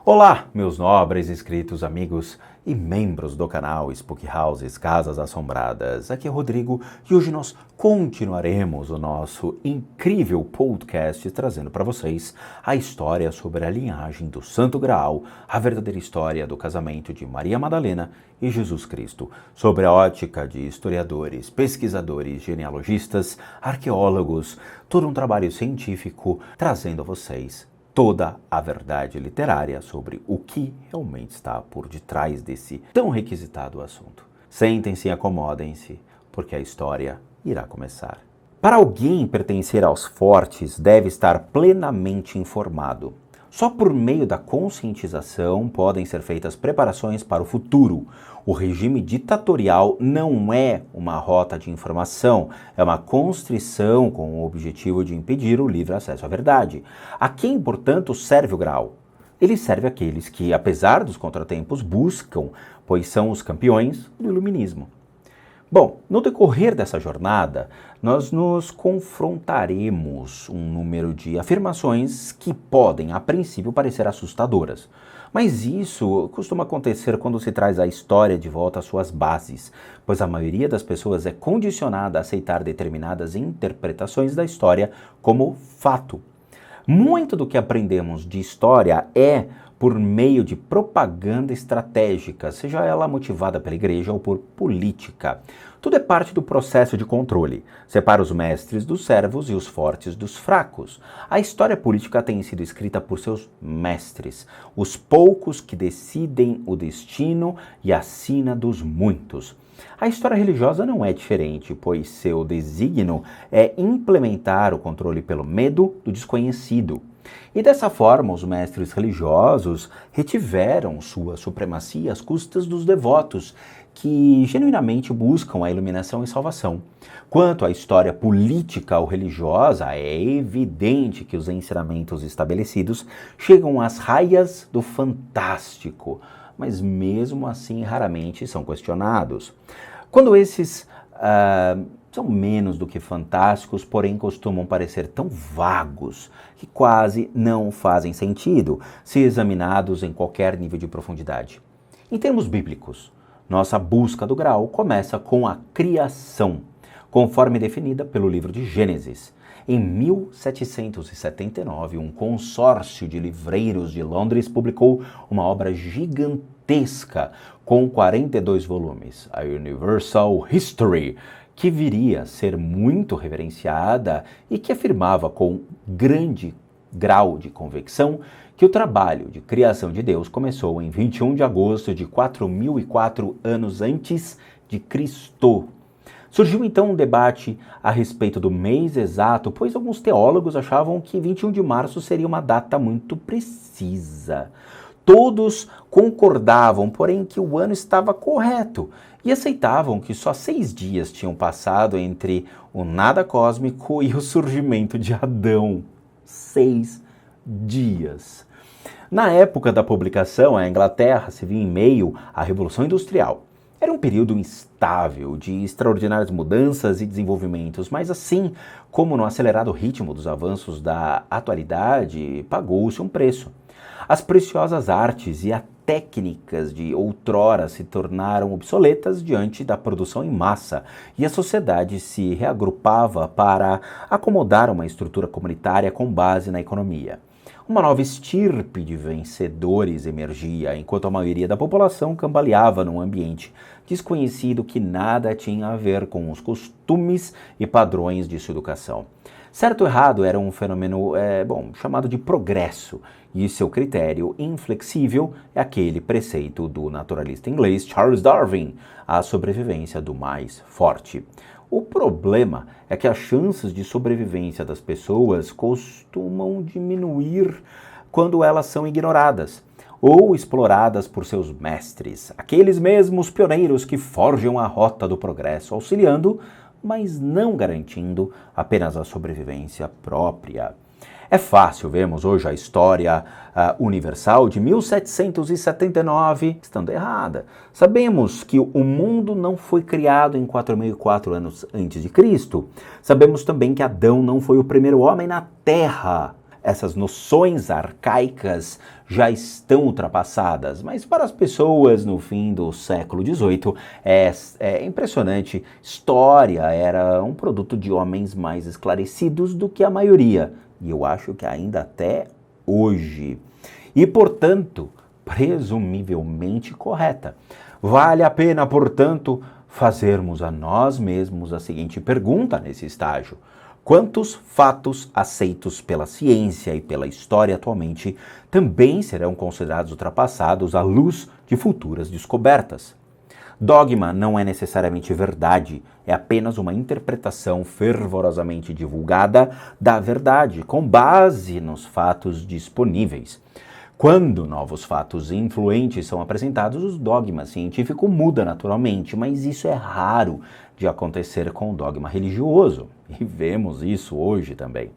Olá, meus nobres inscritos, amigos e membros do canal Spook Houses, Casas Assombradas. Aqui é Rodrigo e hoje nós continuaremos o nosso incrível podcast trazendo para vocês a história sobre a linhagem do Santo Graal, a verdadeira história do casamento de Maria Madalena e Jesus Cristo, sobre a ótica de historiadores, pesquisadores, genealogistas, arqueólogos, todo um trabalho científico trazendo a vocês toda a verdade literária sobre o que realmente está por detrás desse tão requisitado assunto. Sentem-se e acomodem-se, porque a história irá começar. Para alguém pertencer aos fortes, deve estar plenamente informado. Só por meio da conscientização podem ser feitas preparações para o futuro. O regime ditatorial não é uma rota de informação, é uma constrição com o objetivo de impedir o livre acesso à verdade. A quem, portanto, serve o Graal? Ele serve àqueles que, apesar dos contratempos, buscam, pois são os campeões do iluminismo. Bom, no decorrer dessa jornada, nós nos confrontaremos um número de afirmações que podem, a princípio, parecer assustadoras. Mas isso costuma acontecer quando se traz a história de volta às suas bases, pois a maioria das pessoas é condicionada a aceitar determinadas interpretações da história como fato. Muito do que aprendemos de história é por meio de propaganda estratégica, seja ela motivada pela igreja ou por política. Tudo é parte do processo de controle. Separa os mestres dos servos e os fortes dos fracos. A história política tem sido escrita por seus mestres, os poucos que decidem o destino e a sina dos muitos. A história religiosa não é diferente, pois seu desígnio é implementar o controle pelo medo do desconhecido. E dessa forma, os mestres religiosos retiveram sua supremacia às custas dos devotos, que genuinamente buscam a iluminação e salvação. Quanto à história política ou religiosa, é evidente que os ensinamentos estabelecidos chegam às raias do fantástico, mas mesmo assim raramente são questionados. Quando esses são menos do que fantásticos, porém costumam parecer tão vagos que quase não fazem sentido se examinados em qualquer nível de profundidade. Em termos bíblicos, nossa busca do Graal começa com a criação, conforme definida pelo livro de Gênesis. Em 1779, um consórcio de livreiros de Londres publicou uma obra gigantesca com 42 volumes, a Universal History, que viria a ser muito reverenciada e que afirmava com grande grau de convicção que o trabalho de criação de Deus começou em 21 de agosto de 4004 anos antes de Cristo. Surgiu então um debate a respeito do mês exato, pois alguns teólogos achavam que 21 de março seria uma data muito precisa. Todos concordavam, porém, que o ano estava correto e aceitavam que só 6 dias tinham passado entre o nada cósmico e o surgimento de Adão. 6 dias. Na época da publicação, a Inglaterra se via em meio à Revolução Industrial. Era um período instável, de extraordinárias mudanças e desenvolvimentos, mas assim como no acelerado ritmo dos avanços da atualidade, pagou-se um preço. As preciosas artes e as técnicas de outrora se tornaram obsoletas diante da produção em massa e a sociedade se reagrupava para acomodar uma estrutura comunitária com base na economia. Uma nova estirpe de vencedores emergia, enquanto a maioria da população cambaleava num ambiente desconhecido que nada tinha a ver com os costumes e padrões de sua educação. Certo ou errado era um fenômeno chamado de progresso, e seu critério inflexível é aquele preceito do naturalista inglês Charles Darwin, a sobrevivência do mais forte. O problema é que as chances de sobrevivência das pessoas costumam diminuir quando elas são ignoradas ou exploradas por seus mestres, aqueles mesmos pioneiros que forjam a rota do progresso, auxiliando, mas não garantindo apenas a sobrevivência própria. É fácil vermos hoje a história universal de 1779 estando errada. Sabemos que o mundo não foi criado em 4004 anos antes de Cristo. Sabemos também que Adão não foi o primeiro homem na Terra. essas noções arcaicas já estão ultrapassadas, mas para as pessoas no fim do século XVIII é impressionante. História era um produto de homens mais esclarecidos do que a maioria, e eu acho que ainda até hoje. E, portanto, presumivelmente correta. Vale a pena, portanto, fazermos a nós mesmos a seguinte pergunta nesse estágio: quantos fatos aceitos pela ciência e pela história atualmente também serão considerados ultrapassados à luz de futuras descobertas? Dogma não é necessariamente verdade, é apenas uma interpretação fervorosamente divulgada da verdade, com base nos fatos disponíveis. Quando novos fatos influentes são apresentados, o dogma científico muda naturalmente, mas isso é raro de acontecer com o dogma religioso, e vemos isso hoje também.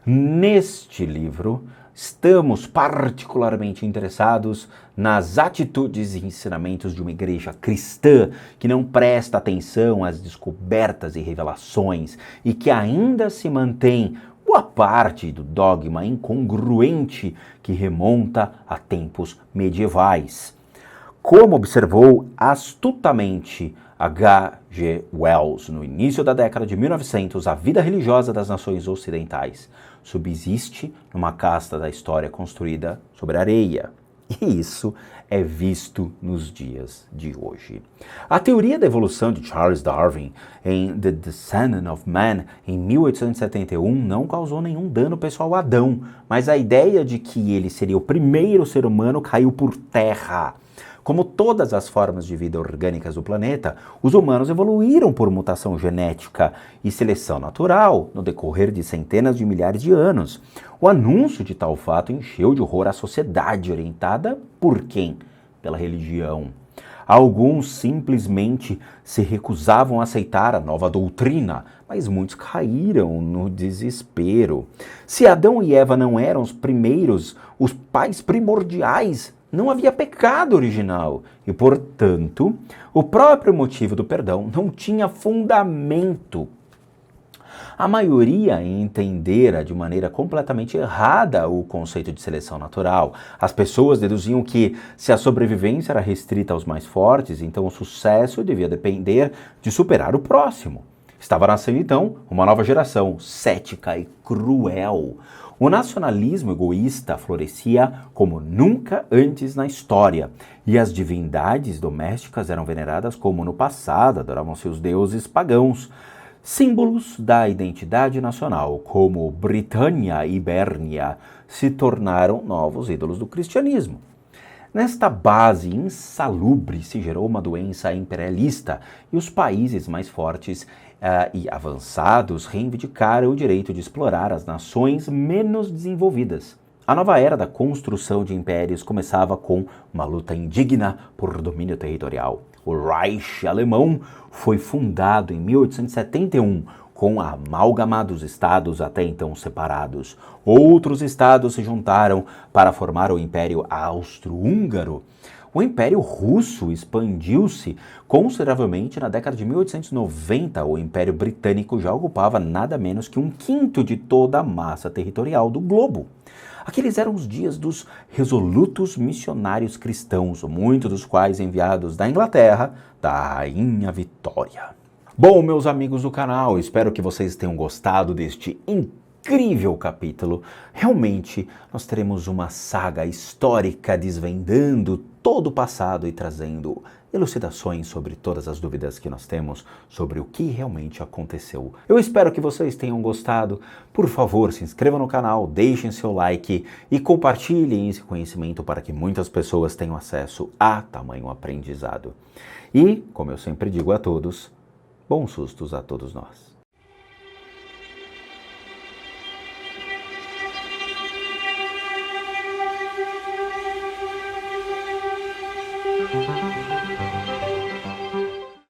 Neste livro, estamos particularmente interessados nas atitudes e ensinamentos de uma igreja cristã que não presta atenção às descobertas e revelações e que ainda se mantém boa parte do dogma incongruente que remonta a tempos medievais. Como observou astutamente H.G. Wells no início da década de 1900, a vida religiosa das nações ocidentais subsiste numa casta da história construída sobre areia. E isso é visto nos dias de hoje. A teoria da evolução de Charles Darwin em The Descent of Man, em 1871, não causou nenhum dano pessoal a Adão, mas a ideia de que ele seria o primeiro ser humano caiu por terra. Como todas as formas de vida orgânicas do planeta, os humanos evoluíram por mutação genética e seleção natural no decorrer de centenas de milhares de anos. O anúncio de tal fato encheu de horror a sociedade orientada por quem? Pela religião. Alguns simplesmente se recusavam a aceitar a nova doutrina, mas muitos caíram no desespero. Se Adão e Eva não eram os primeiros, os pais primordiais, não havia pecado original e, portanto, o próprio motivo do perdão não tinha fundamento. A maioria entendera de maneira completamente errada o conceito de seleção natural. As pessoas deduziam que, se a sobrevivência era restrita aos mais fortes, então o sucesso devia depender de superar o próximo. Estava nascendo, então, uma nova geração, cética e cruel. O nacionalismo egoísta florescia como nunca antes na história, e as divindades domésticas eram veneradas como no passado adoravam seus deuses pagãos. Símbolos da identidade nacional, como Britânia e Ibérnia, se tornaram novos ídolos do cristianismo. Nesta base insalubre se gerou uma doença imperialista e os países mais fortes e avançados reivindicaram o direito de explorar as nações menos desenvolvidas. A nova era da construção de impérios começava com uma luta indigna por domínio territorial. O Reich alemão foi fundado em 1871 com a amálgama dos estados até então separados. Outros estados se juntaram para formar o Império Austro-Húngaro. O Império Russo expandiu-se consideravelmente na década de 1890. O Império Britânico já ocupava nada menos que 1/5 de toda a massa territorial do globo. Aqueles eram os dias dos resolutos missionários cristãos, muitos dos quais enviados da Inglaterra, da Rainha Vitória. Bom, meus amigos do canal, espero que vocês tenham gostado deste incrível capítulo. Realmente, nós teremos uma saga histórica desvendando todo o passado e trazendo elucidações sobre todas as dúvidas que nós temos sobre o que realmente aconteceu. Eu espero que vocês tenham gostado. Por favor, se inscrevam no canal, deixem seu like e compartilhem esse conhecimento para que muitas pessoas tenham acesso a tamanho aprendizado. E, como eu sempre digo a todos, bons sustos a todos nós.